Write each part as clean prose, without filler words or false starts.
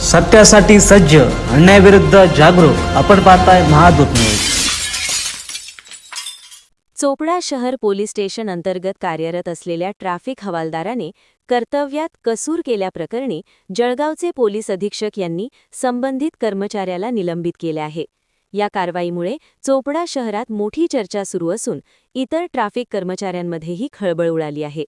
सत्यासाठी सज्ज, अन्यायाविरुद्ध जागरूक. आपण पाहताय महादूत न्यूज. चोपडा शहर पोलीस स्टेशन अंतर्गत कार्यरत असलेल्या ट्रॅफिक हवालदाराने कर्तव्यात कसूर केल्याप्रकरणी जळगावचे पोलीस अधीक्षक यांनी संबंधित कर्मचाऱ्याला निलंबित केले आहे. या कारवाईमुळे चोपडा शहरात मोठी चर्चा सुरू असून इतर ट्रॅफिक कर्मचाऱ्यांमध्येही खळबळ उडाली आहे.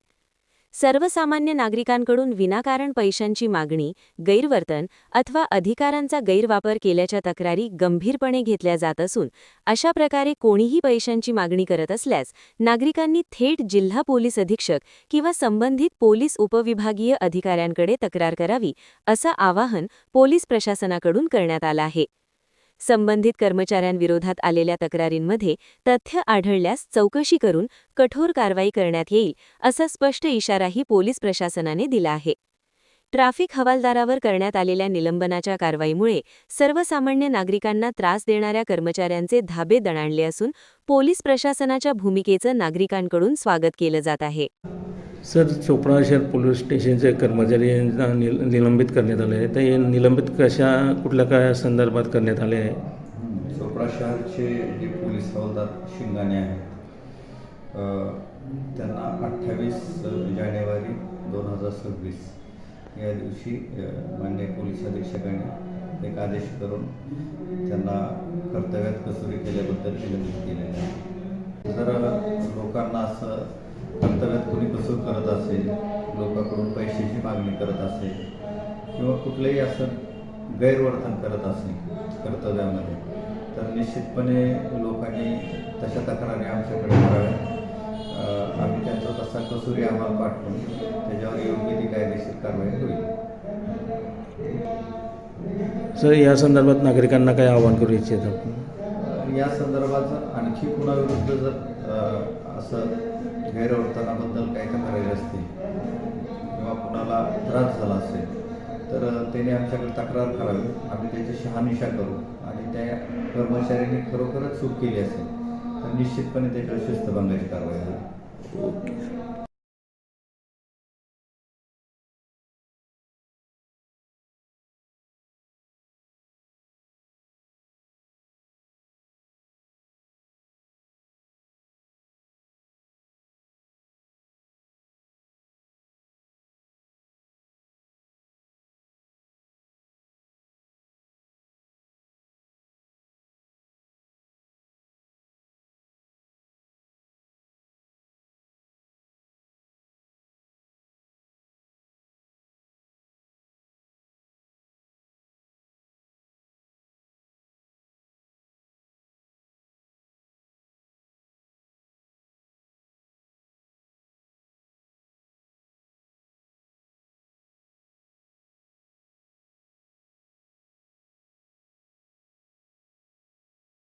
सर्वसामान्य नागरिकांकडून विनाकारण पैशांची मागणी, गैरवर्तन अथवा अधिकारांचा गैरवापर केल्याच्या तक्रारी गंभीरपणे घेतल्या जात असून अशा प्रकारे कोणीही पैशांची मागणी करत असल्यास नागरिकांनी थेट जिल्हा पोलीस अधीक्षक किंवा संबंधित पोलीस उपविभागीय अधिकाऱ्यांकडे तक्रार करावी, असं आवाहन पोलीस प्रशासनाकडून करण्यात आलं आहे. संबंधित कर्मचाऱ्यांविरोधात आलेल्या तक्रारींमध्ये तथ्य आढळल्यास चौकशी करून कठोर कारवाई करण्यात येईल, असा स्पष्ट इशाराही पोलीस प्रशासनाने दिला आहे. ट्रॅफिक हवालदारावर करण्यात आलेल्या निलंबनाच्या कारवाईमुळे सर्वसामान्य नागरिकांना त्रास देणाऱ्या कर्मचाऱ्यांचे धाबे दणाणले असून पोलीस प्रशासनाच्या भूमिकेचं नागरिकांकडून स्वागत केलं जात आहे. सर, चोपडा शहर पोलीस स्टेशनचे कर्मचारी यांना निलंबित करण्यात आले आहे. तर हे निलंबित कुठल्या काय संदर्भात करण्यात आले आहे? चोपडा शहरचे जे पोलीस हवालदार शिंगाणे आहेत, त्यांना 28 जानेवारी 2026 या दिवशी माननीय पोलीस अधीक्षकांनी एक आदेश करून त्यांना कर्तव्यात कसुरी केल्याबद्दल निलंबित केलेले आहे. जर लोकांना असं कर्तव्यात कोणी कसूर करत असेल, लोकांकडून पैशाची मागणी करत असेल किंवा कुठलंही असं गैरवर्तन करत असेल कर्तव्यामध्ये, तर निश्चितपणे लोकांनी तशा तक्रारी आमच्याकडे कराव्यात. आम्ही त्यांचा तसा कसूरी अहवाल पाठवून त्याच्यावर योग्य ती कायदेशीर कारवाई होईल. सर, या संदर्भात नागरिकांना काय आवाहन करू इच्छिता? या संदर्भात आणखी कुणाविरुद्ध जर असं गैरवर्तनाबद्दल काही तक्रारी असतील किंवा कुणाला त्रास झाला असेल तर त्याने आमच्याकडे तक्रार करावी. आम्ही त्याची शहानिशा करू आणि त्या कर्मचाऱ्यांनी खरोखरच चूक केली असेल तर निश्चितपणे त्याच्यावर शिस्तभंगाची कारवाई होईल.